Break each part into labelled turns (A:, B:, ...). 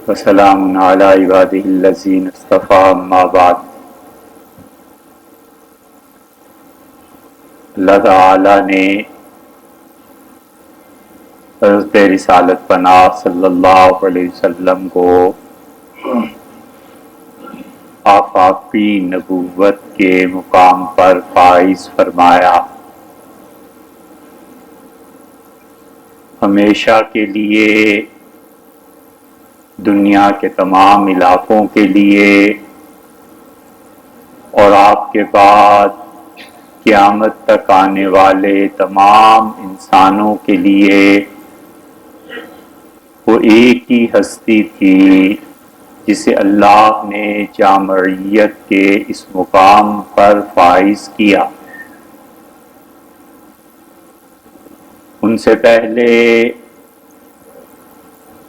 A: وسلام علی عبادہ الذین اصطفیٰ اما بعد۔ اللہ تعالی نے حضرت رسالت پناہ صلی اللہ علیہ وسلم کو آفاقی نبوت کے مقام پر فائز فرمایا، ہمیشہ کے لیے دنیا کے تمام علاقوں کے لیے اور آپ کے بعد قیامت تک آنے والے تمام انسانوں کے لیے وہ ایک ہی ہستی تھی جسے اللہ نے جامعیت کے اس مقام پر فائز کیا۔ ان سے پہلے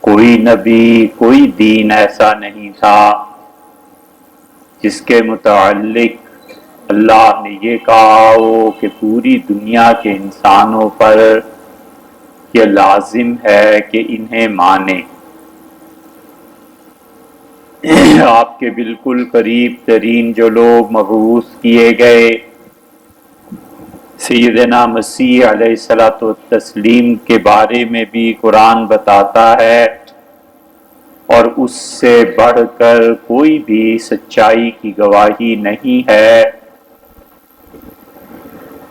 A: کوئی نبی، کوئی دین ایسا نہیں تھا جس کے متعلق اللہ نے یہ کہا ہو کہ پوری دنیا کے انسانوں پر یہ لازم ہے کہ انہیں مانے۔ آپ کے بالکل قریب ترین جو لوگ مبعوث کیے گئے، سیدنا مسیح علیہ الصلوۃ والتسلیم کے بارے میں بھی قرآن بتاتا ہے، اور اس سے بڑھ کر کوئی بھی سچائی کی گواہی نہیں ہے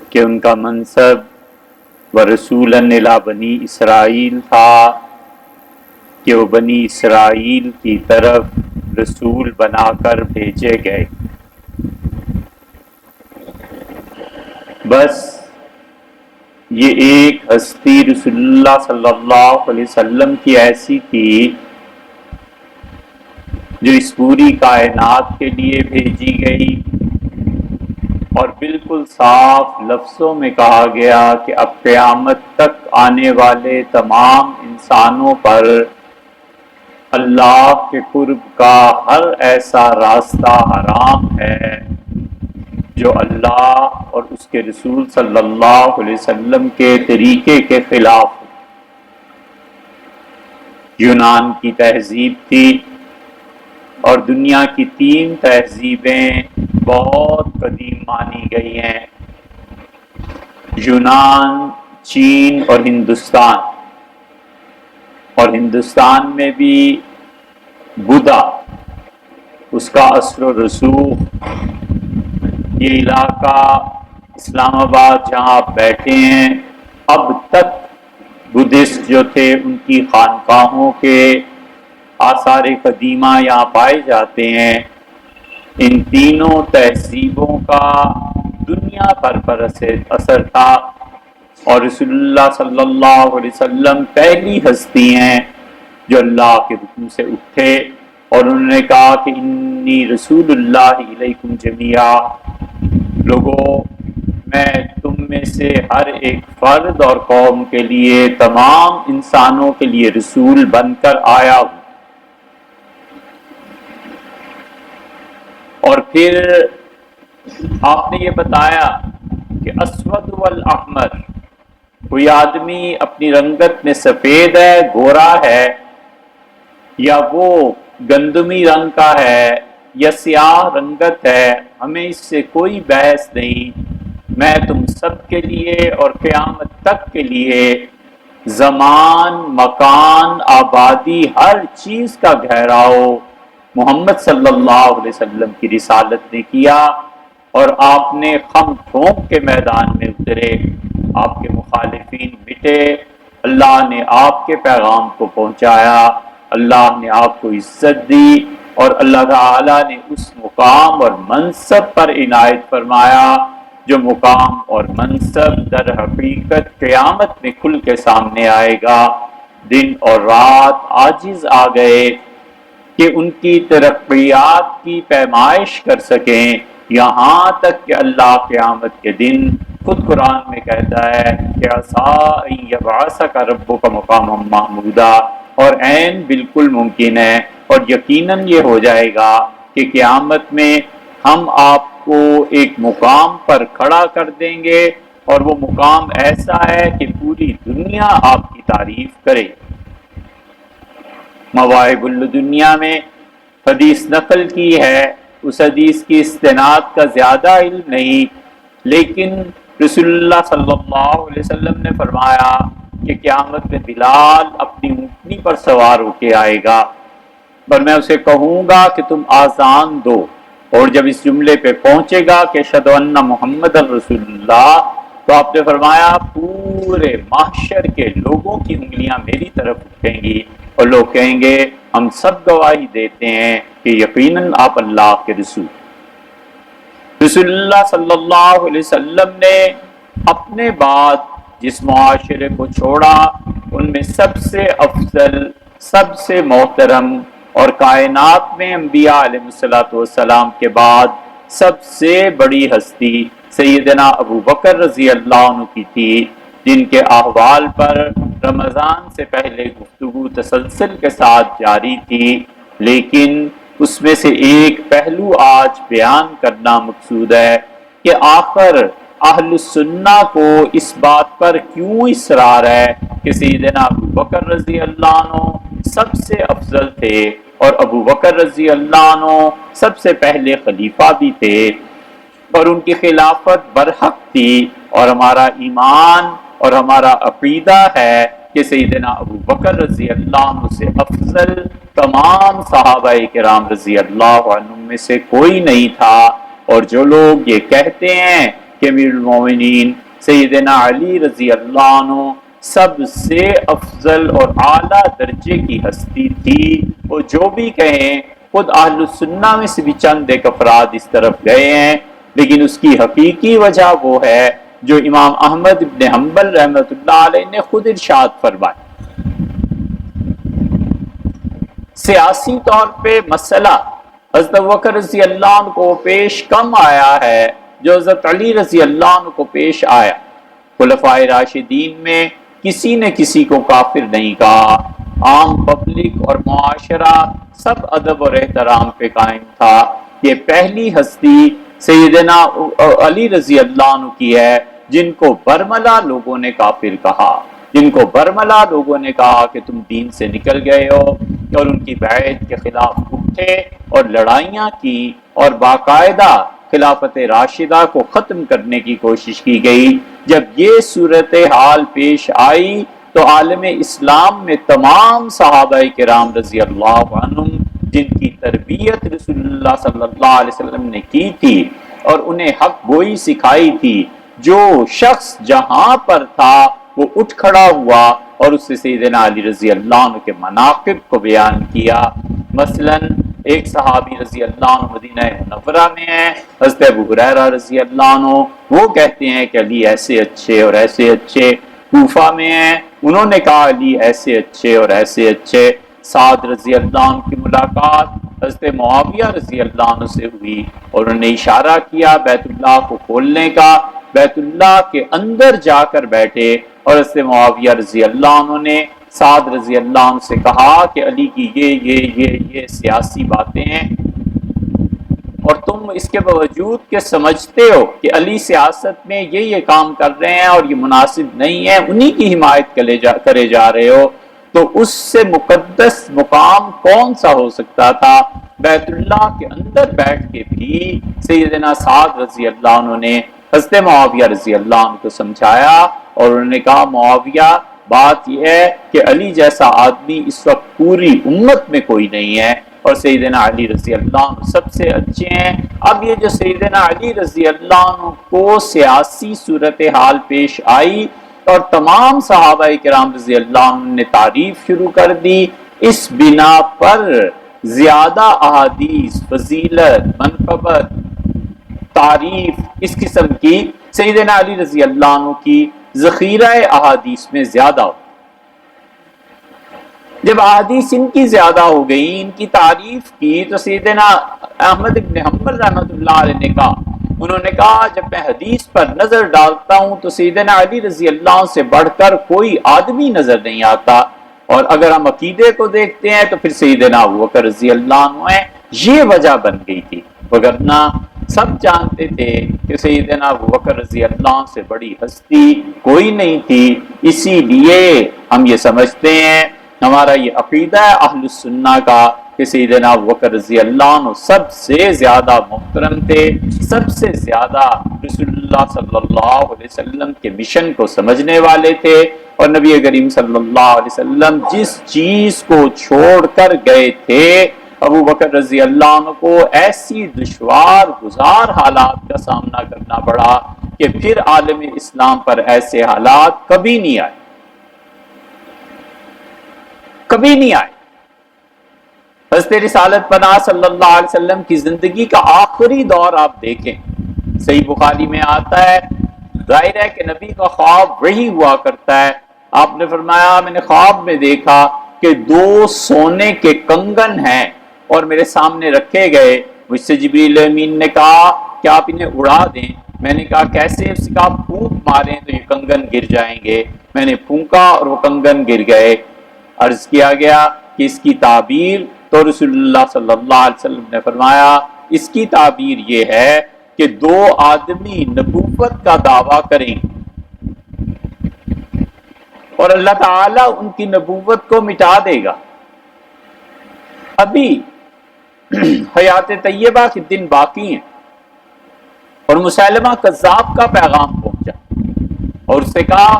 A: کہ ان کا منصب ورسولا الی بنی اسرائیل تھا، کہ وہ بنی اسرائیل کی طرف رسول بنا کر بھیجے گئے۔ بس یہ ایک ہستی رسول اللہ صلی اللہ علیہ وسلم کی ایسی تھی جو اس پوری کائنات کے لیے بھیجی گئی، اور بالکل صاف لفظوں میں کہا گیا کہ اب قیامت تک آنے والے تمام انسانوں پر اللہ کے قرب کا ہر ایسا راستہ حرام ہے جو اللہ اور اس کے رسول صلی اللہ علیہ وسلم کے طریقے کے خلاف۔ یونان کی تہذیب تھی، اور دنیا کی 3 تہذیبیں بہت قدیم مانی گئی ہیں، یونان، چین اور ہندوستان۔ اور ہندوستان میں بھی بدھا، اس کا اثر و رسوخ، یہ علاقہ اسلام آباد جہاں آپ بیٹھے ہیں، اب تک بدھسٹ جو تھے ان کی خانقاہوں کے آثار قدیمہ یہاں پائے جاتے ہیں۔ ان تینوں تہذیبوں کا دنیا بھر پر اثر تھا، اور رسول اللہ صلی اللہ علیہ وسلم پہلی ہستی ہیں جو اللہ کے حکم سے اٹھے، اور انہوں نے کہا کہ انی رسول اللہ علیکم جمیعا، لوگوں میں تم میں سے ہر ایک فرد اور قوم کے لیے، تمام انسانوں کے لیے رسول بن کر آیا ہوں۔ اور پھر آپ نے یہ بتایا کہ اسود والاحمر، کوئی آدمی اپنی رنگت میں سفید ہے، گورا ہے، یا وہ گندمی رنگ کا ہے یا سیاہ رنگت ہے، ہمیں اس سے کوئی بحث نہیں۔ میں تم سب کے لیے اور قیامت تک کے لیے زمان، مکان، آبادی، ہر چیز کا گھیراؤ محمد صلی اللہ علیہ وسلم کی رسالت نے کیا، اور آپ نے خم ٹھونک کے میدان میں اترے، آپ کے مخالفین مٹے، اللہ نے آپ کے پیغام کو پہنچایا، اللہ نے آپ کو عزت دی، اور اللہ تعالی نے اس مقام اور منصب پر عنایت فرمایا جو مقام اور منصب در حقیقت قیامت میں کھل کے سامنے آئے گا۔ دن اور رات عاجز آ گئے کہ ان کی ترقیات کی پیمائش کر سکیں، یہاں تک کہ اللہ قیامت کے دن خود قرآن میں کہتا ہے کہ عسیٰ ان یبعثک ربک مقاما محمودا، اور عین بالکل ممکن ہے اور یقیناً یہ ہو جائے گا کہ قیامت میں ہم آپ کو ایک مقام پر کھڑا کر دیں گے، اور وہ مقام ایسا ہے کہ پوری دنیا آپ کی تعریف کرے۔ مواہب الدنیا میں حدیث نقل کی ہے، اس حدیث کی استناد کا زیادہ علم نہیں، لیکن رسول اللہ صلی اللہ علیہ وسلم نے فرمایا کہ قیامت میں بلال اپنی اونٹنی پر سوار ہو کے آئے گا اور میں اسے کہوں گا کہ تم آذان دو، اور جب اس جملے پہ پہنچے گا کہ اشہد ان محمد رسول اللہ، تو آپ نے فرمایا پورے محشر کے لوگوں کی انگلیاں میری طرف اٹھیں گی اور لوگ کہیں گے ہم سب گواہی دیتے ہیں کہ یقیناً آپ اللہ کے رسول اللہ صلی اللہ علیہ وسلم نے اپنے بعد جس معاشرے کو چھوڑا ان میں سب سے افضل، سب سے محترم اور کائنات میں انبیاء علیہ السلام کے بعد سب سے بڑی ہستی سیدنا ابو بکر رضی اللہ عنہ کی تھی، جن کے احوال پر رمضان سے پہلے گفتگو تسلسل کے ساتھ جاری تھی، لیکن اس میں سے ایک پہلو آج بیان کرنا مقصود ہے کہ آخر اہل السنہ کو اس بات پر کیوں اصرار ہے کہ سیدنا ابو بکر رضی اللہ عنہ سب سے افضل تھے اور ابو بکر رضی اللہ عنہ سب سے پہلے خلیفہ بھی تھے اور ان کی خلافت برحق تھی، اور ہمارا ایمان اور ہمارا عقیدہ ہے کہ سیدنا ابو بکر رضی اللہ عنہ سے افضل تمام صحابہ کرام رضی اللہ عنہ میں سے کوئی نہیں تھا۔ اور جو لوگ یہ کہتے ہیں کہ امیر المومنین سیدنا علی رضی اللہ عنہ سب سے افضل اور اعلیٰ درجے کی ہستی تھی، وہ جو بھی کہیں، خود اہل السنہ میں سے بھی چند ایک افراد اس طرف گئے ہیں، لیکن اس کی حقیقی وجہ وہ ہے جو امام احمد ابن حنبل رحمۃ اللہ علیہ نے خود ارشاد فرمایا۔ سیاسی طور پہ مسئلہ حضرت ابوبکر رضی اللہ عنہ کو پیش کم آیا ہے جو حضرت علی رضی اللہ عنہ کو پیش آیا۔ خلفائے راشدین میں کسی نے کسی کو کافر نہیں کہا، عام پبلک اور معاشرہ سب ادب اور احترام پہ قائم تھا۔ یہ پہلی ہستی سیدنا علی رضی اللہ عنہ کی ہے جن کو برملا لوگوں نے کافر کہا، جن کو برملا لوگوں نے کہا کہ تم دین سے نکل گئے ہو، اور ان کی بیعت کے خلاف اٹھے اور لڑائیاں کی اور باقاعدہ خلافت راشدہ کو ختم کرنے کی کوشش کی گئی۔ جب یہ صورتحال پیش آئی تو عالم اسلام میں تمام صحابہ کرام رضی اللہ عنہم جن کی تربیت رسول اللہ صلی اللہ علیہ وسلم نے کی تھی اور انہیں حق گوئی سکھائی تھی، جو شخص جہاں پر تھا وہ اٹھ کھڑا ہوا اور اس سے سیدنا علی رضی اللہ عنہ کے مناقب کو بیان کیا۔ مثلا ایک صحابی رضی اللہ عنہ مدینہ منورہ میں ہے، حضرت ابو ہریرہ رضی اللہ عنہ، وہ کہتے ہیں کہ علی ایسے اچھے اور ایسے اچھے۔ کوفہ میں ہیں، انہوں نے کہا علی ایسے اچھے اور ایسے اچھے۔ سعد رضی اللہ عنہ کی ملاقات حضرت معاویہ رضی اللہ عنہ سے ہوئی اور انہوں نے اشارہ کیا بیت اللہ کو کھولنے کا، بیت اللہ کے اندر جا کر بیٹھے اور حضرت معاویہ رضی اللہ عنہ نے سعد رضی اللہ عنہ سے کہا کہ علی کی یہ سیاسی باتیں ہیں اور تم اس کے باوجود کہ سمجھتے ہو کہ علی سیاست میں یہ کام کر رہے ہیں اور یہ مناسب نہیں ہے، انہی کی حمایت کرے جا رہے ہو، تو اس سے مقدس مقام کون سا ہو سکتا تھا؟ بیت اللہ کے اندر بیٹھ کے بھی سیدنا سعد رضی اللہ عنہ نے حضرت معاویہ رضی اللہ عنہ کو سمجھایا اور انہوں نے کہا معاویہ بات یہ ہے کہ علی جیسا آدمی اس وقت پوری امت میں کوئی نہیں ہے اور سیدنا علی رضی اللہ عنہ سب سے اچھے ہیں۔ اب یہ جو سیدنا علی رضی اللہ عنہ کو سیاسی صورتحال پیش آئی اور تمام صحابہ کرام رضی اللہ عنہ نے تعریف شروع کر دی، اس بنا پر زیادہ احادیث، فضیلت، منقبت، تعریف اس قسم کی سیدنا علی رضی اللہ عنہ کی ذخیرہ احادیث میں زیادہ ہو۔ جب احادیث ان کی زیادہ ہو گئی، ان کی تعریف کی، تو سیدنا احمد بن حنبل رحمۃ اللہ علیہ نے کہا، انہوں نے کہا جب میں حدیث پر نظر ڈالتا ہوں تو سیدنا علی رضی اللہ عنہ سے بڑھ کر کوئی آدمی نظر نہیں آتا، اور اگر ہم عقیدے کو دیکھتے ہیں تو پھر سیدنا ابوبکر رضی اللہ عنہ ہے۔ یہ وجہ بن گئی تھی، وگرنہ سب جانتے تھے کہ سیدنا ابوبکر رضی اللہ عنہ سے بڑی ہستی کوئی نہیں تھی۔ اسی لیے ہم یہ سمجھتے ہیں ہمارا یہ عقیدہ ہے اہل السنہ کا کہ سیدنا ابوبکر رضی اللہ عنہ سب سے زیادہ محترم تھے، سب سے زیادہ رسول اللہ صلی اللہ علیہ وسلم کے مشن کو سمجھنے والے تھے، اور نبی کریم صلی اللہ علیہ وسلم جس چیز کو چھوڑ کر گئے تھے ابوبکر رضی اللہ عنہ کو ایسی دشوار گزار حالات کا سامنا کرنا پڑا کہ پھر عالم اسلام پر ایسے حالات کبھی نہیں آئے، کبھی نہیں آئے۔ حضرت رسالت پناہ صلی اللہ علیہ وسلم کی زندگی کا آخری دور آپ دیکھیں، صحیح بخاری میں آتا ہے، ظاہر ہے کہ نبی کا خواب وہی ہوا کرتا ہے۔ آپ نے فرمایا میں نے خواب میں دیکھا کہ 2 سونے کے کنگن ہیں اور میرے سامنے رکھے گئے، مجھ سے جبریل امین نے کہا کہ آپ انہیں اڑا دیں، میں نے کہا کیسے؟ اس کا پھونک ماریں تو یہ کنگن گر جائیں گے، میں نے پھونکا اور وہ کنگن گر گئے۔ عرض کیا گیا کہ اس کی تعبیر، تو رسول اللہ صلی اللہ علیہ وسلم نے فرمایا اس کی تعبیر یہ ہے کہ 2 آدمی نبوت کا دعویٰ کریں اور اللہ تعالیٰ ان کی نبوت کو مٹا دے گا۔ ابھی حیات طیبہ کے دن باقی ہیں اور مسیلمہ کذاب کا پیغام پہنچا اور اس سے کہا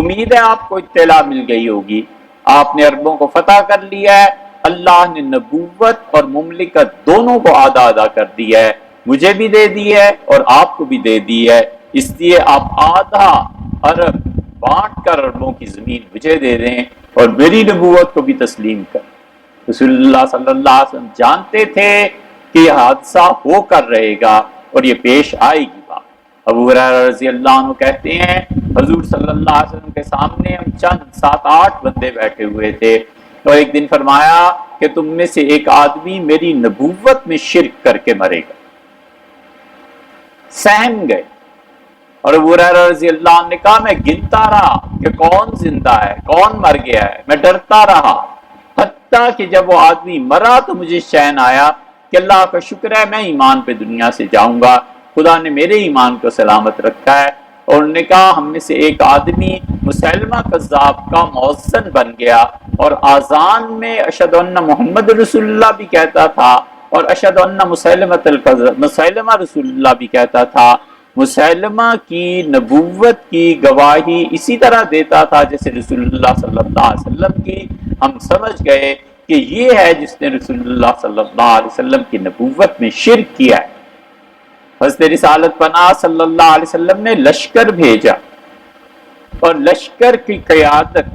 A: امید ہے آپ کو اطلاع مل گئی ہوگی، آپ نے عربوں کو فتح کر لیا ہے، اللہ نے نبوت اور مملکت دونوں کو آدھا آدھا کر دیا ہے، مجھے بھی دے دی ہے اور آپ کو بھی دے دی ہے، اس لیے آپ آدھا عرب بانٹ کر عربوں کی زمین مجھے دے دیں اور میری نبوت کو بھی تسلیم کر۔ رسول اللہ صلی اللہ علیہ وسلم جانتے تھے کہ یہ حادثہ ہو کر رہے گا اور یہ پیش آئے گی بات۔ ابو ہریرہ رضی اللہ عنہ کہتے ہیں حضور صلی اللہ علیہ وسلم کے سامنے ہم چند 7-8 بندے بیٹھے ہوئے تھے اور ایک دن فرمایا کہ تم میں سے ایک آدمی میری نبوت میں شرک کر کے مرے گا۔ سہم گئے اور ابو ہریرہ رضی اللہ عنہ نے کہا میں گنتا رہا کہ کون زندہ ہے کون مر گیا ہے، میں ڈرتا رہا حتیٰ کہ جب وہ آدمی مرا تو مجھے چین آیا کہ اللہ کا شکر ہے میں ایمان پہ دنیا سے جاؤں گا، خدا نے میرے ایمان کو سلامت رکھا ہے۔ اور انہوں نے کہا ہم میں سے ایک آدمی مسیلمہ کذاب کا مؤذن بن گیا اور آذان میں اشہد ان محمد رسول اللہ بھی کہتا تھا اور اشہد ان مسیلمہ رسول اللہ بھی کہتا تھا۔ مسیلمہ کی نبوت کی گواہی اسی طرح دیتا تھا جیسے رسول اللہ صلی اللہ علیہ وسلم کی۔ ہم سمجھ گئے کہ یہ ہے جس نے رسول اللہ صلی اللہ علیہ وسلم کی نبوت میں شرک کیا ہے۔ حضرت رسالت پناہ صلی اللہ علیہ وسلم نے لشکر بھیجا اور لشکر کی قیادت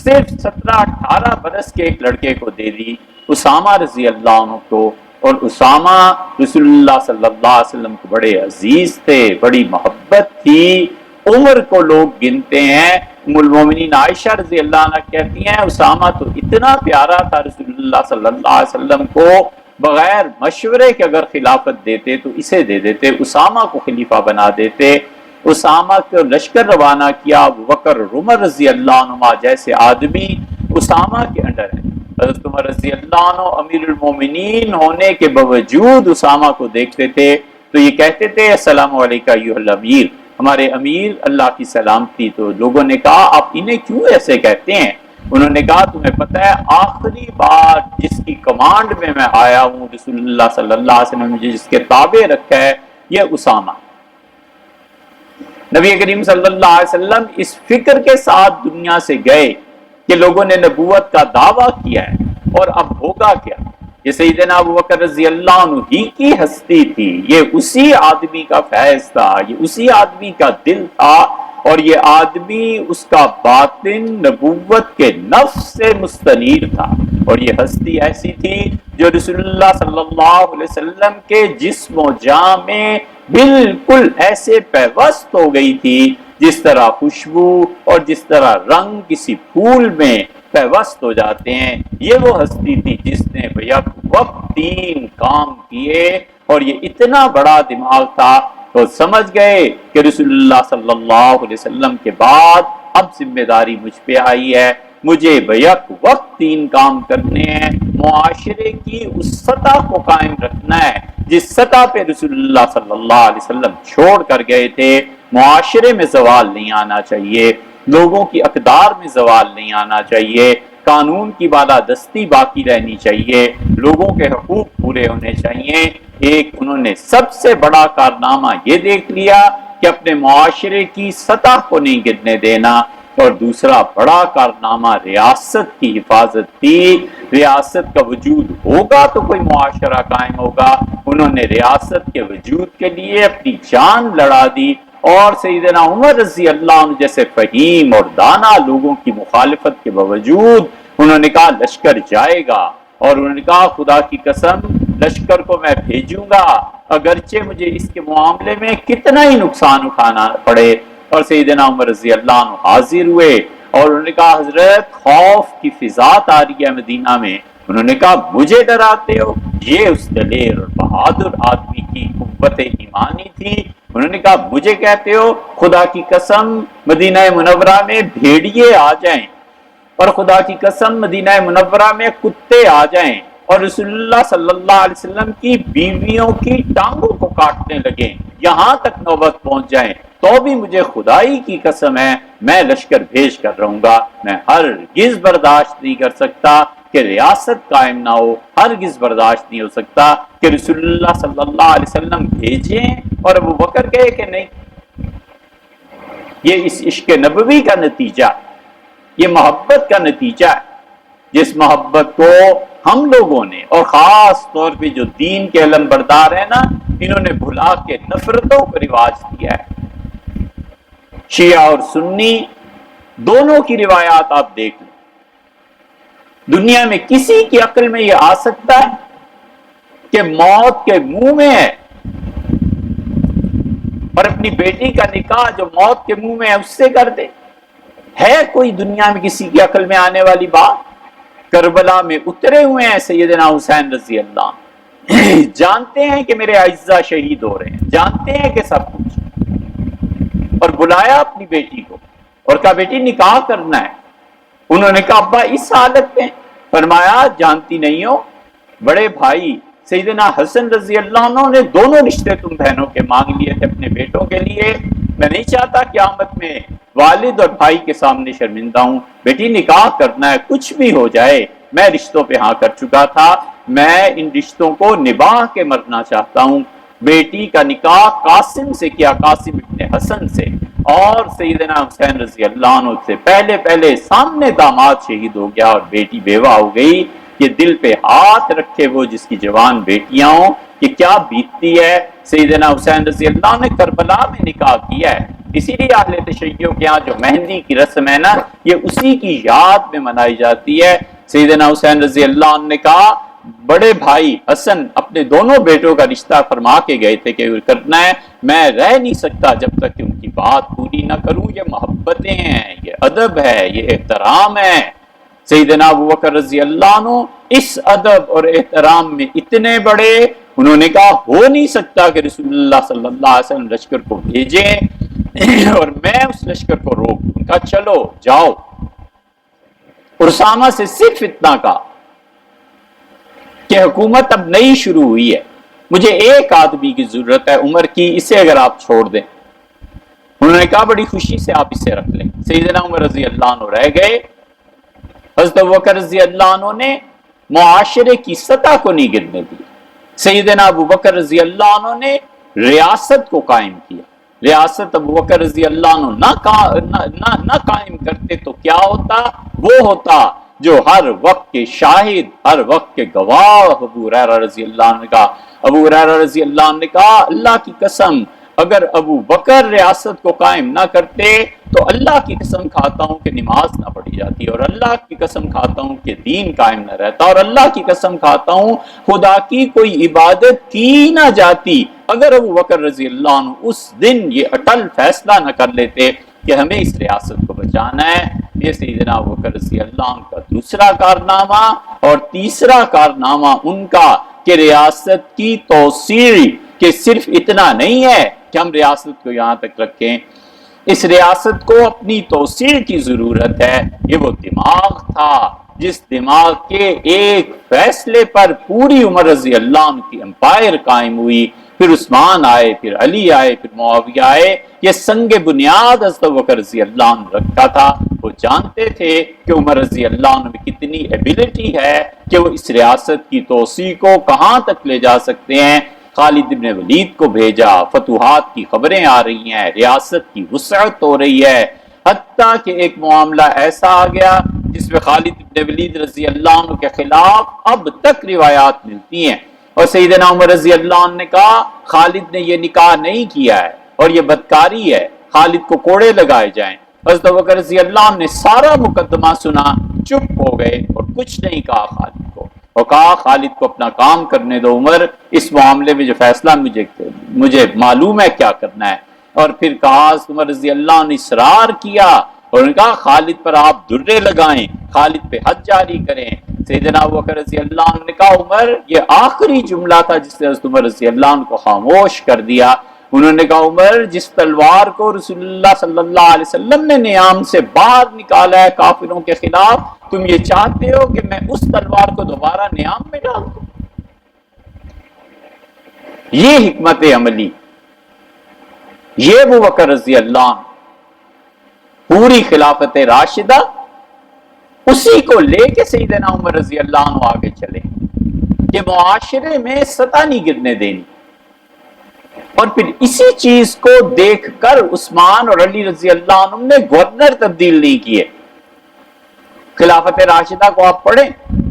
A: صرف 17-18 برس کے ایک لڑکے کو دے دی، اسامہ رضی اللہ عنہ کو، اور اسامہ رسول اللہ صلی اللہ علیہ وسلم کو بڑے عزیز تھے، بڑی محبت تھی۔ عمر کو لوگ گنتے ہیں، ام المومنین عائشہ رضی اللہ عنہ کہتی ہیں اسامہ تو اتنا پیارا تھا رسول اللہ صلی اللہ علیہ وسلم کو، بغیر مشورے کے اگر خلافت دیتے تو اسے دے دیتے، اسامہ کو خلیفہ بنا دیتے۔ اسامہ کو لشکر روانہ کیا، ابوبکر عمر رضی اللہ عنہ جیسے آدمی اسامہ کے انڈر ہے۔ حضرت عمر رضی اللہ عنہ امیر المومنین ہونے کے باوجود اسامہ کو دیکھتے تھے تو یہ کہتے تھے السلام علیکم ایھا الامیر، ہمارے امیر اللہ کی سلامتی۔ تو لوگوں نے کہا آپ انہیں کیوں ایسے کہتے ہیں؟ انہوں نے کہا تمہیں پتہ ہے آخری بار جس کی کمانڈ میں آیا ہوں رسول اللہ صلی اللہ علیہ وسلم نے مجھے جس کے تابع رکھا ہے یہ اسامہ۔ نبی کریم صلی اللہ علیہ وسلم اس فکر کے ساتھ دنیا سے گئے کہ لوگوں نے نبوت کا دعویٰ کیا ہے اور اب ہوگا کیا؟ یہ سیدنا ابوبکر رضی اللہ عنہ ہی کی ہستی تھی، یہ اسی آدمی کا فیض تھا، یہ اسی آدمی کا دل تھا، اور یہ آدمی اس کا باطن نبوت کے نفس سے مستنیر تھا، اور یہ ہستی ایسی تھی جو رسول اللہ صلی اللہ علیہ وسلم کے جسم و جاں میں بالکل ایسے پیوست ہو گئی تھی جس طرح خوشبو اور جس طرح رنگ کسی پھول میں پیوست ہو جاتے ہیں۔ یہ وہ ہستی تھی جس نے بیک وقت 3 کام کیے، اور یہ اتنا بڑا دماغ تھا تو سمجھ گئے کہ رسول اللہ صلی اللہ علیہ وسلم کے بعد اب ذمہ داری مجھ پہ آئی ہے، مجھے بیک وقت 3 کام کرنے ہیں۔ معاشرے کی اس سطح کو قائم رکھنا ہے جس سطح پہ رسول اللہ صلی اللہ علیہ وسلم چھوڑ کر گئے تھے۔ معاشرے میں زوال نہیں آنا چاہیے، لوگوں کی اقدار میں زوال نہیں آنا چاہیے، قانون کی بالادستی باقی رہنی چاہیے، لوگوں کے حقوق پورے ہونے چاہیے۔ ایک انہوں نے سب سے بڑا کارنامہ یہ دیکھ لیا کہ اپنے معاشرے کی سطح کو نہیں گرنے دینا، اور دوسرا بڑا کارنامہ ریاست کی حفاظت تھی۔ ریاست کا وجود ہوگا تو کوئی معاشرہ قائم ہوگا۔ انہوں نے ریاست کے وجود کے لیے اپنی جان لڑا دی، اور سیدنا عمر رضی اللہ عنہ جیسے فہیم اور دانا لوگوں کی مخالفت کے باوجود انہوں نے کہا لشکر جائے گا، اور انہوں نے کہا خدا کی قسم لشکر کو میں بھیجوں گا اگرچہ مجھے اس کے معاملے میں کتنا ہی نقصان اٹھانا پڑے۔ اور سیدنا عمر رضی اللہ عنہ حاضر ہوئے اور انہوں نے کہا حضرت خوف کی فضا آ رہی ہے مدینہ میں۔ انہوں نے کہا مجھے ڈراتے ہو؟ یہ اس دلیر اور بہادر آدمی کی قوت ایمانی تھی۔ انہوں نے کہا مجھے کہتے ہو؟ خدا کی قسم مدینہ منورہ میں بھیڑیے آ جائیں، اور خدا کی قسم مدینہ منورہ میں کتے آ جائیں، اور رسول اللہ صلی اللہ علیہ وسلم کی بیویوں کی ٹانگوں کو کاٹنے لگیں، یہاں تک نوبت پہنچ جائیں، تو بھی مجھے خدائی کی قسم ہے میں لشکر بھیج کر رہوں گا۔ میں ہرگز برداشت نہیں کر سکتا کہ ریاست قائم نہ ہو، ہرگز برداشت نہیں ہو سکتا کہ رسول اللہ صلی اللہ علیہ وسلم بھیجیں اور ابو بکر کہے کہ نہیں۔ یہ اس عشق نبوی کا نتیجہ، یہ محبت کا نتیجہ ہے، جس محبت کو ہم لوگوں نے اور خاص طور پہ جو دین کے علم بردار ہیں نا، انہوں نے بھلا کے نفرتوں کو رواج دیا ہے۔ شیعہ اور سنی دونوں کی روایات آپ دیکھ لیں، دنیا میں کسی کی عقل میں یہ آ سکتا ہے کہ موت کے منہ میں ہے اور اپنی بیٹی کا نکاح جو موت کے منہ میں ہے اس سے کر دے؟ ہے کوئی دنیا میں کسی کی عقل میں آنے والی بات؟ کربلا میں اترے ہوئے ہیں سیدنا حسین رضی اللہ عنہ، جانتے ہیں کہ میرے اعزا شہید ہو رہے ہیں، جانتے ہیں کہ سب کچھ، اور بلایا اپنی بیٹی کو اور کہا بیٹی نکاح کرنا ہے۔ انہوں نے کہا ابا اس حالت میں؟ فرمایا جانتی نہیں ہو، بڑے بھائی سیدنا حسن رضی اللہ عنہ نے دونوں رشتے تم بہنوں کے مانگ لیے تھے اپنے بیٹوں کے لیے، میں نہیں چاہتا قیامت میں والد اور بھائی کے سامنے شرمندہ ہوں، بیٹی نکاح کرنا ہے، کچھ بھی ہو جائے میں رشتوں پہ ہاں کر چکا تھا، میں ان رشتوں کو نبھا کے مرنا چاہتا ہوں۔ بیٹی کا نکاح قاسم سے کیا، قاسم ابن حسن سے، اور سیدنا حسین رضی اللہ عنہ سے پہلے سامنے داماد شہید ہو گیا اور بیٹی بیوہ ہو گئی۔ یہ دل پہ ہاتھ رکھے وہ جس کی جوان بیٹیاں ہوں کہ کیا بیتتی ہے۔ سیدنا حسین رضی اللہ عنہ نے کربلا میں نکاح کیا ہے، اسی لیے اہل تشیع کے ہاں جو مہندی کی رسم ہے نا، یہ اسی کی یاد میں منائی جاتی ہے۔ سیدنا حسین رضی اللہ عنہ نے کہا بڑے بھائی حسن اپنے دونوں بیٹوں کا رشتہ فرما کے گئے تھے کہ کرنا ہے، میں رہ نہیں سکتا جب تک کہ ان کی بات پوری نہ کروں۔ یہ محبتیں ہیں، یہ ادب ہے، یہ احترام ہے۔ سیدنا ابوبکر رضی اللہ عنہ اس ادب اور احترام میں اتنے بڑے، انہوں نے کہا ہو نہیں سکتا کہ رسول اللہ صلی اللہ علیہ وسلم لشکر کو بھیجیں اور میں اس لشکر کو روک دوں۔ کہا چلو جاؤ۔ اسامہ سے صرف اتنا کہا کہ حکومت اب نئی شروع ہوئی ہے، مجھے ایک آدمی کی ضرورت ہے عمر کی، اسے اگر آپ چھوڑ دیں۔ انہوں نے کہا بڑی خوشی سے آپ اسے رکھ لیں۔ سیدنا عمر رضی اللہ عنہ رہ گئے۔ حضرت ابوبکر رضی اللہ عنہ نے معاشرے کی سطح کو نہیں گرنے دی۔ سیدنا ابوبکر رضی اللہ عنہ نے ریاست کو قائم کیا۔ ریاست ابوبکر رضی اللہ عنہ نہ قائم کرتے تو کیا ہوتا؟ وہ ہوتا جو ہر وقت کے شاہد، ہر وقت کے گواہ ابو ہریرہ رضی اللہ عنہ کا۔ ابو ہریرہ رضی اللہ عنہ نے کہا اللہ کی قسم اگر ابو بکر ریاست کو قائم نہ کرتے تو اللہ کی قسم کھاتا ہوں کہ نماز نہ پڑھی جاتی، اور اللہ کی قسم کھاتا ہوں کہ دین قائم نہ رہتا، اور اللہ کی قسم کھاتا ہوں خدا کی کوئی عبادت کی نہ جاتی اگر ابو بکر رضی اللہ عنہ اس دن یہ اٹل فیصلہ نہ کر لیتے کہ ہمیں اس ریاست کو بچانا ہے۔ یہ سیدنا ابو بکر رضی اللہ عنہ کا دوسرا کارنامہ، اور تیسرا کارنامہ ان کا کہ ریاست کی توسیع، کہ صرف اتنا نہیں ہے کہ ہم ریاست کو یہاں تک رکھیں، اس ریاست کو اپنی توسیع کی ضرورت ہے۔ یہ وہ دماغ تھا جس دماغ کے ایک فیصلے پر پوری عمر رضی اللہ عنہ کی امپائر قائم ہوئی۔ پھر عثمان آئے، پھر علی آئے، پھر معاویہ آئے. یہ سنگ بنیاد حضرت ابوبکر رضی اللہ عنہ رکھا تھا. وہ جانتے تھے کہ عمر رضی اللہ عنہ میں کتنی ایبلٹی ہے کہ وہ اس ریاست کی توسیع کو کہاں تک لے جا سکتے ہیں. خالد ابن ولید کو بھیجا، فتوحات کی خبریں آ رہی ہیں، ریاست کی وسعت ہو رہی ہے، حتیٰ کہ ایک معاملہ ایسا آ گیا جس میں خالد ابن ولید رضی اللہ عنہ کے خلاف اب تک روایات ملتی ہیں. اور سیدنا عمر رضی اللہ عنہ نے کہا خالد نے یہ نکاح نہیں کیا ہے اور یہ بدکاری ہے، خالد کو کوڑے لگائے جائیں. حضرت ابوبکر رضی اللہ عنہ نے سارا مقدمہ سنا، چپ ہو گئے اور کچھ نہیں کہا خالد کو، اور کہا خالد کو اپنا کام کرنے دو عمر، اس معاملے میں جو فیصلہ مجھے معلوم ہے کیا کرنا ہے. اور پھر کہا عمر رضی اللہ عنہ نے اصرار کیا اور انہوں نے کہا خالد پر آپ درے لگائیں، خالد پہ حد جاری کریں. سیدنا ابوبکر رضی اللہ عنہ نے کہا عمر، یہ آخری جملہ تھا جس نے حضرت عمر رضی اللہ عنہ کو خاموش کر دیا. انہوں نے کہا عمر، جس تلوار کو رسول اللہ صلی اللہ علیہ وسلم نے نیام سے باہر نکالا ہے کافروں کے خلاف، تم یہ چاہتے ہو کہ میں اس تلوار کو دوبارہ نیام میں ڈال دوں؟ یہ حکمت عملی، یہ ابوبکر رضی اللہ عنہ پوری خلافت راشدہ، اسی کو لے کے سیدنا عمر رضی اللہ عنہ آگے چلے کہ معاشرے میں سطح نہیں گرنے دینی. اور پھر اسی چیز کو دیکھ کر عثمان اور علی رضی اللہ عنہ نے گورنر تبدیل نہیں کیے. خلافت راشدہ کو آپ پڑھیں،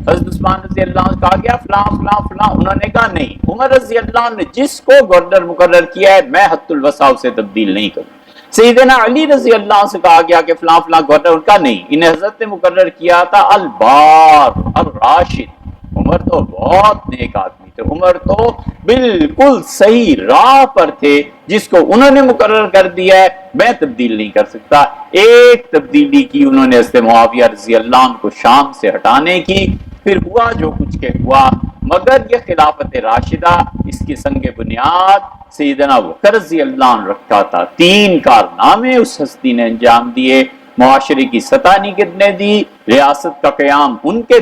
A: حضرت عثمان رضی اللہ عنہ کہا گیا فلاں فلاں فلاں، انہوں نے کہا نہیں، عمر رضی اللہ عنہ نے جس کو گورنر مقرر کیا ہے میں حت الوسع اسے تبدیل نہیں کروں. سیدنا علی رضی اللہ عنہ سے کہا گیا کہ فلاں فلاں گورنر، ان کا نہیں، انہیں حضرت نے مقرر کیا تھا البار الراشد. عمر تو بہت نیک آدمی تھے، عمر تو بالکل صحیح راہ پر تھے، جس کو انہوں نے مقرر کر دیا ہے میں تبدیل نہیں کر سکتا. ایک تبدیلی کی انہوں نے حضرت معاویہ رضی اللہ عنہ کو شام سے ہٹانے کی، پھر ہوا جو کچھ کہ ہوا. مگر یہ خلافت راشدہ، اس کی سنگ بنیاد سیدنا ابوبکر رضی اللہ عنہ رکھا تھا. 3 کارنامے اس ہستی نے انجام دیے. معاشرے کی سطح نہیں گرنے دی، ریاست کا قیام ان کے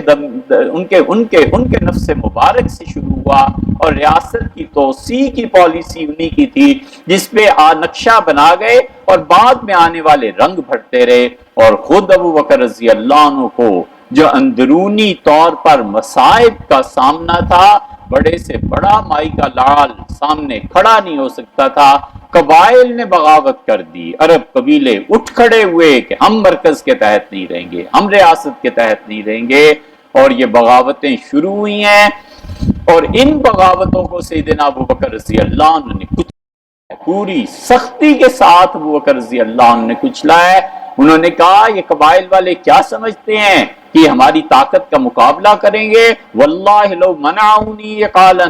A: نفس مبارک سے شروع ہوا، اور ریاست کی توسیع کی پالیسی انہی کی تھی جس پہ نقشہ بنا گئے اور بعد میں آنے والے رنگ بھرتے رہے. اور خود ابوبکر رضی اللہ عنہ کو جو اندرونی طور پر مصائب کا سامنا تھا، بڑے سے بڑا مائی کا لال سامنے کھڑا نہیں ہو سکتا تھا. قبائل نے بغاوت کر دی، عرب قبیلے اٹھ کھڑے ہوئے کہ ہم مرکز کے تحت نہیں رہیں گے، ہم ریاست کے تحت نہیں رہیں گے. اور یہ بغاوتیں شروع ہوئی ہیں، اور ان بغاوتوں کو سیدنا ابوبکر رضی اللہ عنہ نے پوری سختی کے ساتھ ابوبکر رضی اللہ عنہ نے کچلا ہے. انہوں نے کہا یہ قبائل والے کیا سمجھتے ہیں کہ ہماری طاقت کا مقابلہ کریں گے؟ واللہ لو منعونی قالا،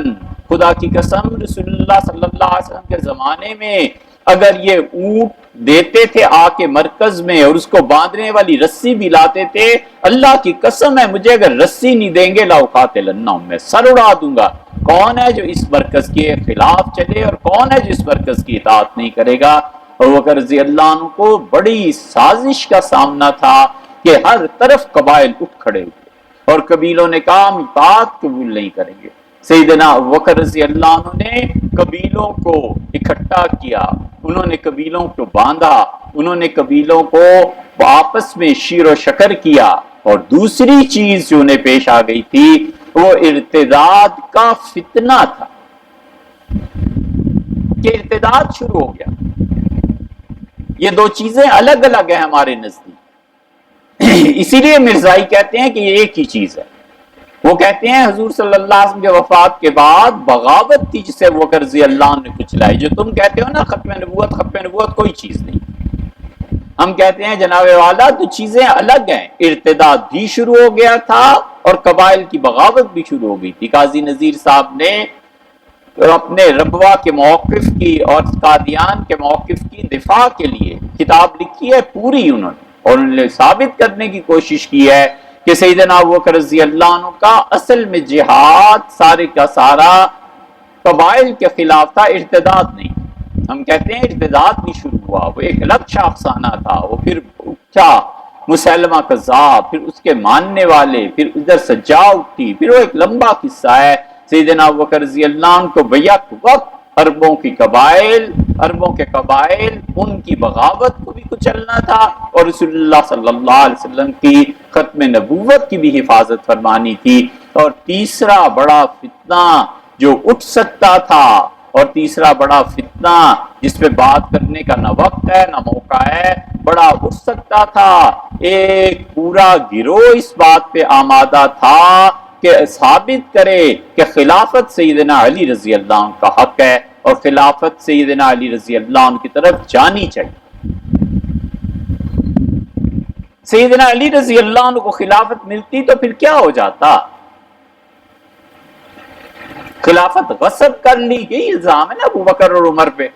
A: خدا کی قسم رسول اللہ صلی اللہ علیہ وسلم کے زمانے میں اگر یہ اونٹ دیتے تھے آ کے مرکز میں اور اس کو باندھنے والی رسی بھی لاتے تھے، اللہ کی قسم ہے مجھے اگر رسی نہیں دیں گے لاقاتلنہم، میں سر اڑا دوں گا. کون ہے جو اس مرکز کے خلاف چلے اور کون ہے جو اس مرکز کی اطاعت نہیں کرے گا؟ ابوبکر رضی اللہ عنہ کو بڑی سازش کا سامنا تھا کہ ہر طرف قبائل اٹھ کھڑے ہوئے اور قبیلوں نے کہا ہم اطاعت قبول نہیں کریں گے. سیدنا ابوبکر رضی اللہ عنہ نے قبیلوں کو اکٹھا کیا، انہوں نے قبیلوں کو باندھا، انہوں نے قبیلوں کو آپس میں شیر و شکر کیا. اور دوسری چیز جو انہیں پیش آ گئی تھی وہ ارتداد کا فتنہ تھا کہ ارتداد شروع ہو گیا. یہ 2 چیزیں الگ الگ ہیں ہمارے نزدیک، اسی لیے مرزائی کہتے ہیں کہ یہ ایک ہی چیز ہے. وہ کہتے ہیں حضور صلی اللہ علیہ وسلم کے وفات کے بعد بغاوت تھی جسے ابوبکر رضی اللہ عنہ نے کچلائی. جو تم کہتے ہو نا ختم نبوت کوئی چیز نہیں. ہم کہتے ہیں جناب والا تو چیزیں الگ ہیں. ارتداد بھی شروع ہو گیا تھا اور قبائل کی بغاوت بھی شروع ہو گئی تھی. قاضی نذیر صاحب نے اپنے ربوہ کے موقف کی اور قادیان کے موقف کی دفاع کے لیے کتاب لکھی ہے پوری انہوں نے، اور انہوں نے ثابت کرنے کی کوشش کی ہے کہ سیدنا ابوبکر رضی اللہ عنہ کا اصل میں جہاد سارے کا سارا قبائل کے خلاف تھا، ارتداد نہیں. ہم کہتے ہیں ارتداد نہیں شروع ہوا، وہ ایک الگ شاخسانہ تھا. وہ پھر اٹھا مسلمہ کذاب، پھر اس کے ماننے والے، پھر ادھر سجا اٹھی، پھر وہ ایک لمبا قصہ ہے. سیدنا ابوبکر رضی اللہ عنہ کو بیک وقت عربوں کے قبائل ان کی بغاوت کو بھی کچلنا تھا، اور رسول اللہ صلی اللہ علیہ وسلم کی ختم نبوت کی بھی حفاظت فرمانی تھی۔ اور تیسرا بڑا فتنہ جو اٹھ سکتا تھا، اور تیسرا بڑا فتنہ جس پہ بات کرنے کا نہ وقت ہے نہ موقع ہے، بڑا اٹھ سکتا تھا، ایک پورا گروہ اس بات پہ آمادہ تھا کہ ثابت کرے کہ خلافت سیدنا علی رضی اللہ عنہ کا حق ہے، اور خلافت سیدنا علی رضی اللہ عنہ کی طرف جانی چاہیے۔ سیدنا علی رضی اللہ عنہ کو خلافت ملتی تو پھر کیا ہو جاتا؟ خلافت غصب کر لی گئی، الزام ہے نا ابو بکر اور عمر پہ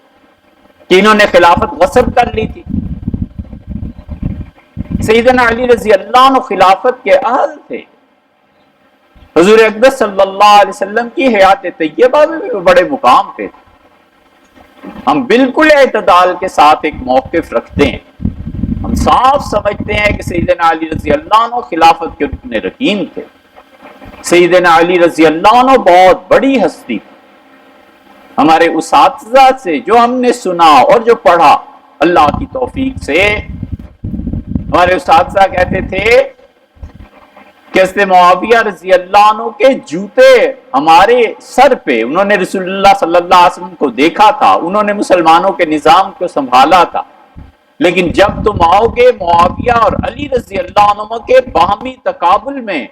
A: کہ انہوں نے خلافت غصب کر لی تھی۔ سیدنا علی رضی اللہ عنہ خلافت کے اہل تھے، حضور اقدس صلی اللہ علیہ وسلم کی حیات طیبہ میں بھی بڑے مقام پہ تھے۔ ہم بالکل اعتدال کے ساتھ ایک موقف رکھتے ہیں، ہم صاف سمجھتے ہیں کہ سیدنا علی رضی اللہ عنہ خلافت کے رکن رکین تھے۔ سیدنا علی رضی اللہ عنہ بہت بڑی ہستی تھی۔ ہمارے اساتذہ سے جو ہم نے سنا اور جو پڑھا، اللہ کی توفیق سے ہمارے اساتذہ کہتے تھے کہ حضرت معاویہ رضی اللہ عنہ کے جوتے ہمارے سر پہ، انہوں نے رسول اللہ صلی اللہ علیہ وسلم کو دیکھا تھا، انہوں نے مسلمانوں کے نظام کو سنبھالا تھا، لیکن جب تم آؤ گے معاویہ اور علی رضی اللہ عنہ کے باہمی تقابل میں،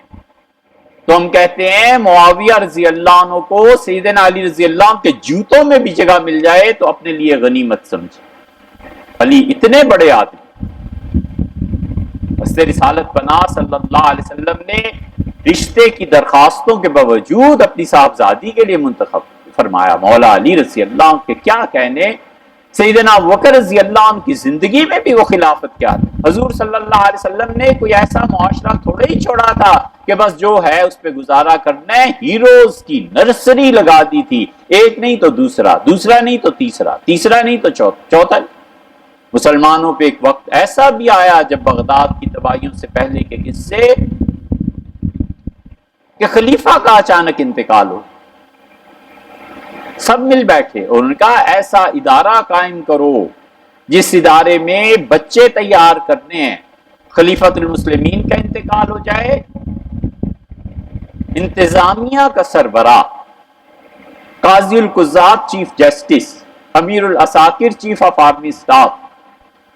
A: تو ہم کہتے ہیں معاویہ رضی اللہ عنہ کو سیدنا علی رضی اللہ عنہ کے جوتوں میں بھی جگہ مل جائے تو اپنے لیے غنیمت سمجھے۔ علی اتنے بڑے آدمی، واسطے رسالت پناہ صلی اللہ علیہ وسلم نے رشتے کی درخواستوں کے باوجود اپنی صاحبزادی کے لیے منتخب فرمایا مولا علی رضی اللہ عنہ کے کیا کہنے۔ سیدنا ابوبکر رضی اللہ عنہ کی زندگی میں بھی وہ خلافت کیا تھا۔ حضور صلی اللہ علیہ وسلم نے کوئی ایسا معاشرہ تھوڑے ہی چھوڑا تھا کہ بس جو ہے اس پہ گزارا کرنا ہے، ہیروز کی نرسری لگا دی تھی، ایک نہیں تو دوسرا، دوسرا نہیں تو تیسرا، تیسرا نہیں تو چوتھا۔ مسلمانوں پہ ایک وقت ایسا بھی آیا جب بغداد کی تباہیوں سے پہلے کے قصے کہ خلیفہ کا اچانک انتقال ہو، سب مل بیٹھے اور ان کا ایسا ادارہ قائم کرو جس ادارے میں بچے تیار کرنے ہیں، خلیفۃ المسلمین کا انتقال ہو جائے، انتظامیہ کا سربراہ، قاضی القضات چیف جسٹس، امیر العساکر چیف آف آرمی اسٹاف،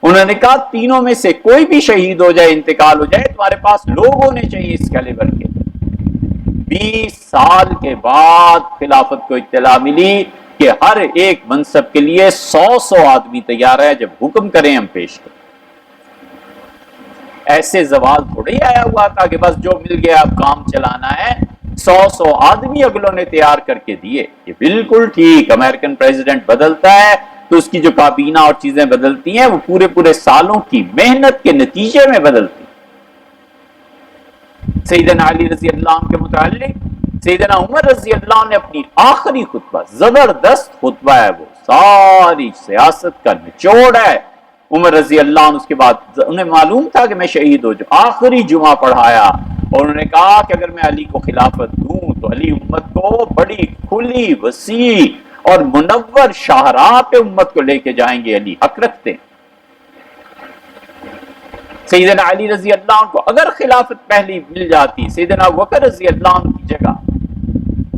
A: انہوں نے کہا تینوں میں سے کوئی بھی شہید ہو جائے، انتقال ہو جائے، تمہارے پاس لوگ ہونے چاہیے اس کیلیبر کے۔ 20 سال کے بعد خلافت کو اطلاع ملی کہ ہر ایک منصب کے لیے 100 آدمی تیار ہے، جب حکم کریں ہم پیش کریں۔ ایسے زوال تھوڑے ہی آیا ہوا تھا کہ بس جو مل گیا اب کام چلانا ہے، 100 آدمی اگلوں نے تیار کر کے دیے۔ یہ بالکل ٹھیک، امریکن پریزیڈنٹ بدلتا ہے تو اس کی جو کابینہ اور چیزیں بدلتی ہیں وہ پورے سالوں کی محنت کے نتیجے میں بدلتی۔ سیدنا علی رضی اللہ عنہ کے متعلق سیدنا عمر رضی اللہ عنہ نے اپنی آخری خطبہ، زبردست خطبہ ہے، وہ ساری سیاست کا نچوڑ ہے۔ عمر رضی اللہ عنہ اس کے بعد انہیں معلوم تھا کہ میں شہید ہو جاؤں، آخری جمعہ پڑھایا اور انہوں نے کہا کہ اگر میں علی کو خلافت دوں تو علی امت کو بڑی کھلی وسیع اور منور شاہراہ پہ امت کو لے کے جائیں گے، علی حق رکھتے ہیں۔ سیدنا علی رضی اللہ عنہ کو اگر خلافت پہلی مل جاتی، سیدنا ابوبکر رضی اللہ عنہ کی جگہ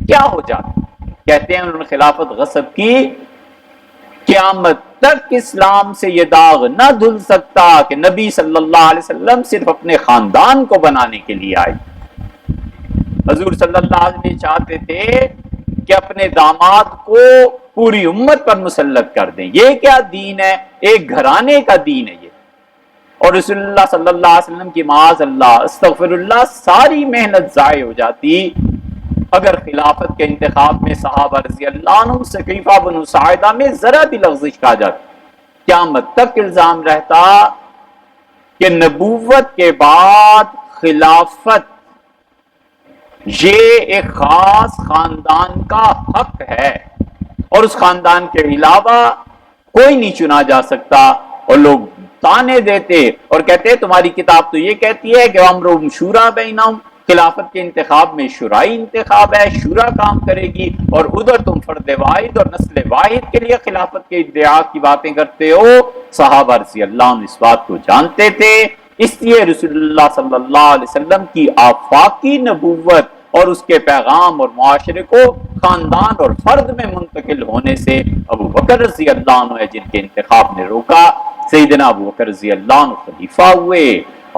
A: کیا ہو جاتا؟ کہتے ہیں انہوں نے خلافت غصب کی، قیامت تک اسلام سے یہ داغ نہ دھل سکتا کہ نبی صلی اللہ علیہ وسلم صرف اپنے خاندان کو بنانے کے لیے آئے۔ حضور صلی اللہ علیہ وسلم چاہتے تھے کہ اپنے داماد کو پوری امت پر مسلط کر دیں۔ یہ کیا دین ہے؟ ایک گھرانے کا دین ہے یہ۔ اور رسول اللہ صلی اللہ علیہ وسلم کی معاذ اللہ استغفر اللہ ساری محنت ضائع ہو جاتی اگر خلافت کے انتخاب میں صحابہ رضی اللہ عنہ سقیفہ بنو ساعدہ میں ذرا بھی لغزش کھا جاتی۔ قیامت تک الزام رہتا کہ نبوت کے بعد خلافت یہ ایک خاص خاندان کا حق ہے اور اس خاندان کے علاوہ کوئی نہیں چنا جا سکتا۔ اور لوگ تانے دیتے اور کہتے تمہاری کتاب تو یہ کہتی ہے کہ امر شورا بینہم، خلافت کے انتخاب میں شورائی انتخاب ہے، شورا کام کرے گی، اور ادھر تم فرد واحد اور نسل واحد کے لیے خلافت کے ادعا کی باتیں کرتے ہو۔ صحابہ رضی اللہ عنہ اس بات کو جانتے تھے، اس لیے رسول اللہ صلی اللہ علیہ وسلم کی آفاقی نبوت اور اس کے پیغام اور معاشرے کو خاندان اور فرد میں منتقل ہونے سے ابو بکر رضی اللہ عنہ ہے جن کے انتخاب نے روکا۔ سیدنا ابو بکر رضی اللہ عنہ خلیفہ ہوئے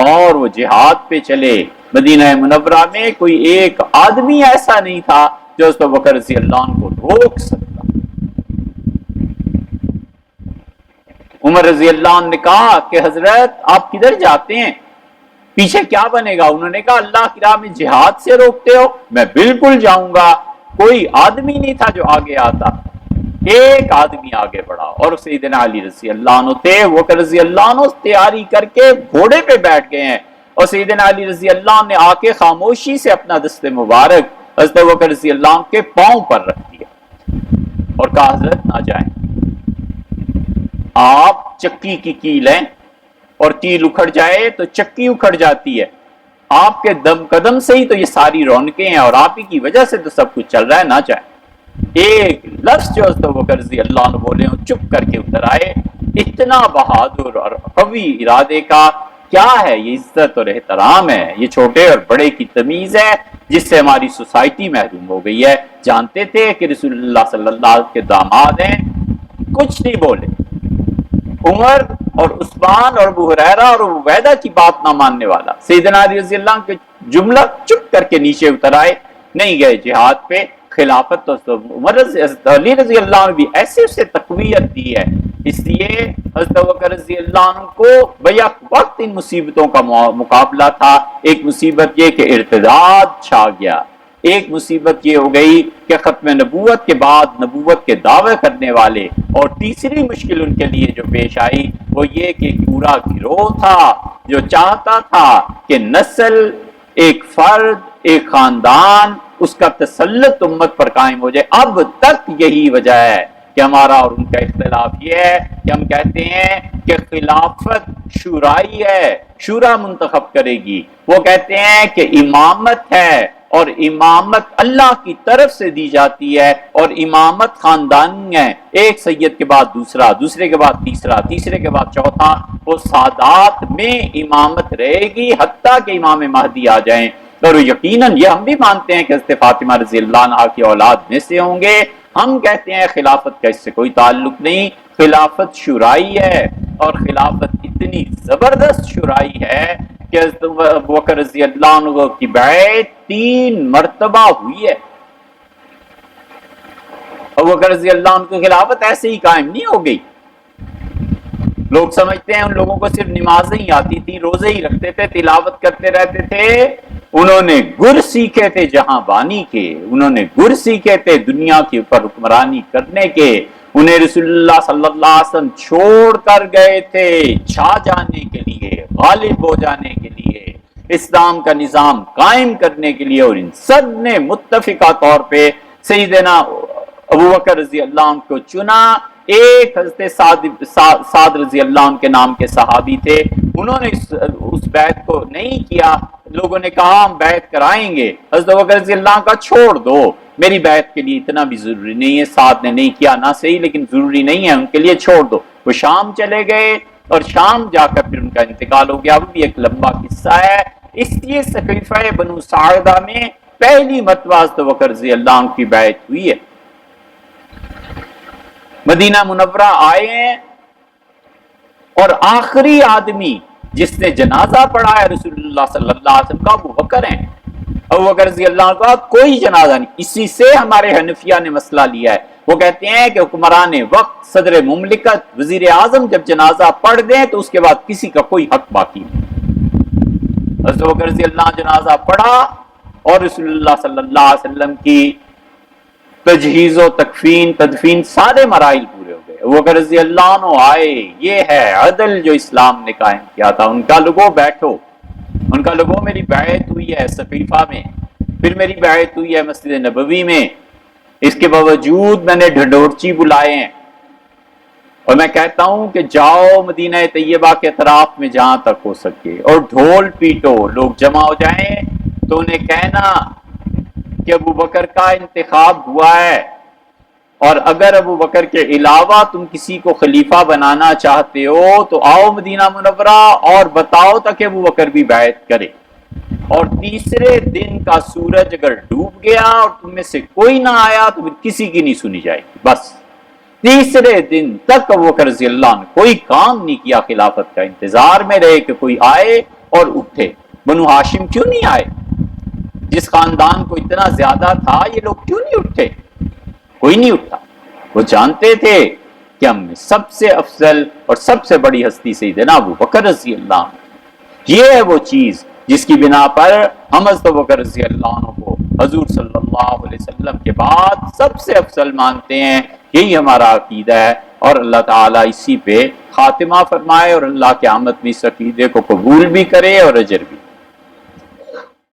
A: اور وہ جہاد پہ چلے۔ مدینہ منورہ میں کوئی ایک آدمی ایسا نہیں تھا جو اس ابو بکر رضی اللہ عنہ کو روک سکتا۔ عمر رضی اللہ عنہ نے کہا کہ حضرت آپ کدھر جاتے ہیں، پیچھے کیا بنے گا؟ انہوں نے کہا اللہ کی راہ میں جہاد سے روکتے ہو، میں بالکل جاؤں گا۔ کوئی آدمی نہیں تھا جو آگے آتا، ایک آدمی آگے بڑھا اور سیدنا علی رضی اللہ عنہ تھے۔ وہ کہ رضی اللہ عنہ تیاری کر کے گھوڑے پہ بیٹھ گئے ہیں اور سیدنا علی رضی اللہ عنہ نے آ کے خاموشی سے اپنا دست مبارک حضرت ابوبکر رضی اللہ عنہ کے پاؤں پر رکھ دیا اور کہا حضرت نہ جائیں، آپ چکی کی کیل ہیں اور تیل اکھڑ جائے تو چکی اکھڑ جاتی ہے، آپ کے دم قدم سے ہی تو یہ ساری رونقیں ہیں اور آپ ہی کی وجہ سے تو سب کچھ چل رہا ہے، نہ جائیں۔ ایک لفظ جو حضرت ابوبکر رضی اللہ عنہ بولے ہوں چپ کر کے اتر آئے۔ اتنا بہادر اور قوی ارادے کا کیا ہے، یہ عزت اور احترام ہے، یہ چھوٹے اور بڑے کی تمیز ہے جس سے ہماری سوسائٹی محروم ہو گئی ہے۔ جانتے تھے کہ رسول اللہ صلی اللہ علیہ وسلم کے داماد ہیں، کچھ نہیں بولے۔ عمر اور عثمان اور ابو ہریرہ اور ابو عبیدہ کی بات نہ ماننے والا سیدنا علی رضی اللہ عنہ کے جملہ چپ کر کے نیچے اتر آئے، نہیں گئے جہاد پہ۔ خلافت تو عمر علی رضی اللہ عنہ بھی ایسے اسے تقویت دی ہے، اس لیے حضرت ابوبکر رضی اللہ عنہ کو بیک وقت ان مصیبتوں کا مقابلہ تھا۔ ایک مصیبت یہ کہ ارتداد چھا گیا، ایک مصیبت یہ ہو گئی کہ ختم نبوت کے بعد نبوت کے دعوے کرنے والے، اور تیسری مشکل ان کے لیے جو پیش آئی وہ یہ کہ پورا گروہ تھا جو چاہتا تھا کہ نسل، ایک فرد، ایک خاندان، اس کا تسلط امت پر قائم ہو جائے۔ اب تک یہی وجہ ہے کہ ہمارا اور ان کا اختلاف یہ ہے کہ ہم کہتے ہیں کہ خلافت شورائی ہے، شورا منتخب کرے گی، وہ کہتے ہیں کہ امامت ہے اور امامت اللہ کی طرف سے دی جاتی ہے، اور امامت خاندانی ہے، ایک سید کے بعد دوسرا، دوسرے کے بعد تیسرا، تیسرے کے بعد چوتھا، وہ سادات میں امامت رہے گی حتیٰ کہ امام مہدی آ جائیں۔ اور یقیناً یہ ہم بھی مانتے ہیں کہ حضرت فاطمہ رضی اللہ عنہا کی اولاد میں سے ہوں گے۔ ہم کہتے ہیں خلافت کا اس سے کوئی تعلق نہیں، خلافت شورائی ہے، اور خلافت اتنی زبردست شورائی ہے کہ حضرت ابوبکر رضی اللہ عنہ کی بیعت 3 مرتبہ ہوئی ہے۔ ابوبکر رضی اللہ عنہ کی خلافت ایسے ہی قائم نہیں ہو گئی۔ لوگ سمجھتے ہیں ان لوگوں کو صرف نمازیں ہی آتی تھی، روزے ہی رکھتے تھے، تلاوت کرتے رہتے تھے۔ انہوں نے گر سیکھے تھے جہاں بانی کے، انہوں نے گر سیکھے تھے دنیا کے اوپر حکمرانی کرنے کے۔ انہیں رسول اللہ صلی اللہ علیہ وسلم چھوڑ کر گئے تھے چھا جانے کے لیے، غالب ہو جانے کے لیے، اسلام کا نظام قائم کرنے کے لیے، اور ان سب نے متفقہ طور پہ سیدنا ابوبکر رضی اللہ عنہ کو چنا۔ ایک حضرت سعد رضی اللہ عنہ کے نام کے صحابی تھے، انہوں نے اس بیعت کو نہیں کیا۔ لوگوں نے کہا ہم بیعت کرائیں گے، حضرت ابوبکر رضی اللہ عنہ کا چھوڑ دو، میری بیعت کے لیے اتنا بھی ضروری نہیں ہے، سعد نے نہیں کیا نہ صحیح، لیکن ضروری نہیں ہے، ان کے لیے چھوڑ دو۔ وہ شام چلے گئے اور شام جا کر پھر ان کا انتقال ہو گیا، وہ بھی ایک لمبا قصہ ہے۔ اس لیے سقیفہ بنو ساعدہ میں پہلی مرتبہ حضرت ابوبکر رضی اللہ عنہ کی بیعت ہوئی ہے۔ مدینہ منورہ آئے ہیں اور آخری آدمی جس نے جنازہ پڑھا ہے رسول اللہ صلی اللہ علیہ وسلم کا ابو بکر ہیں۔ ابو بکر رضی اللہ عنہ کا کوئی جنازہ نہیں۔ اسی سے ہمارے حنفیہ نے مسئلہ لیا ہے، وہ کہتے ہیں کہ حکمران وقت، صدر مملکت، وزیر اعظم جب جنازہ پڑھ دیں تو اس کے بعد کسی کا کوئی حق باقی نہیں۔ حضرت ابو بکر رضی اللہ عنہ جنازہ پڑھا اور رسول اللہ صلی اللہ علیہ وسلم کی تجہیز و تکفین، تدفین، سارے مراحل پورے ہو گئے۔ ابو بکر رضی اللہ عنہ آئے، یہ ہے عدل جو اسلام نے قائم کیا تھا۔ ان کا لوگو بیٹھو، ان کا لوگو میری بیعت ہوئی ہے سقیفہ میں، پھر میری بیعت ہوئی ہے مسجد نبوی میں، اس کے باوجود میں نے ڈھنڈورچی بلائے ہیں، اور میں کہتا ہوں کہ جاؤ مدینہ طیبہ کے اطراف میں جہاں تک ہو سکے اور ڈھول پیٹو، لوگ جمع ہو جائیں تو انہیں کہنا کہ ابو بکر کا انتخاب ہوا ہے، اور اگر ابو بکر کے علاوہ تم کسی کو خلیفہ بنانا چاہتے ہو تو آؤ مدینہ منورہ اور بتاؤ تاکہ ابو بکر بھی بیعت کرے، اور تیسرے دن کا سورج اگر ڈوب گیا اور تم میں سے کوئی نہ آیا تو پھر کسی کی نہیں سنی جائے گی۔ بس تیسرے دن تک ابو بکر رضی اللہ عنہ کوئی کام نہیں کیا خلافت کا، انتظار میں رہے کہ کوئی آئے اور اٹھے۔ بنو ہاشم کیوں نہیں آئے؟ جس خاندان کو اتنا زیادہ تھا، یہ لوگ کیوں نہیں اٹھے؟ کوئی نہیں اٹھا۔ وہ جانتے تھے کہ ہم میں سب سے افضل اور سب سے بڑی ہستی سیدنا ابو بکر رضی اللہ عنہ، یہ ہے وہ چیز جس کی بنا پر ہم حضرت ابو بکر رضی اللہ عنہ کو حضور صلی اللہ علیہ وسلم کے بعد سب سے افضل مانتے ہیں۔ یہی ہمارا عقیدہ ہے، اور اللہ تعالیٰ اسی پہ خاتمہ فرمائے، اور اللہ قیامت میں اس عقیدے کو قبول بھی کرے اور اجر بھی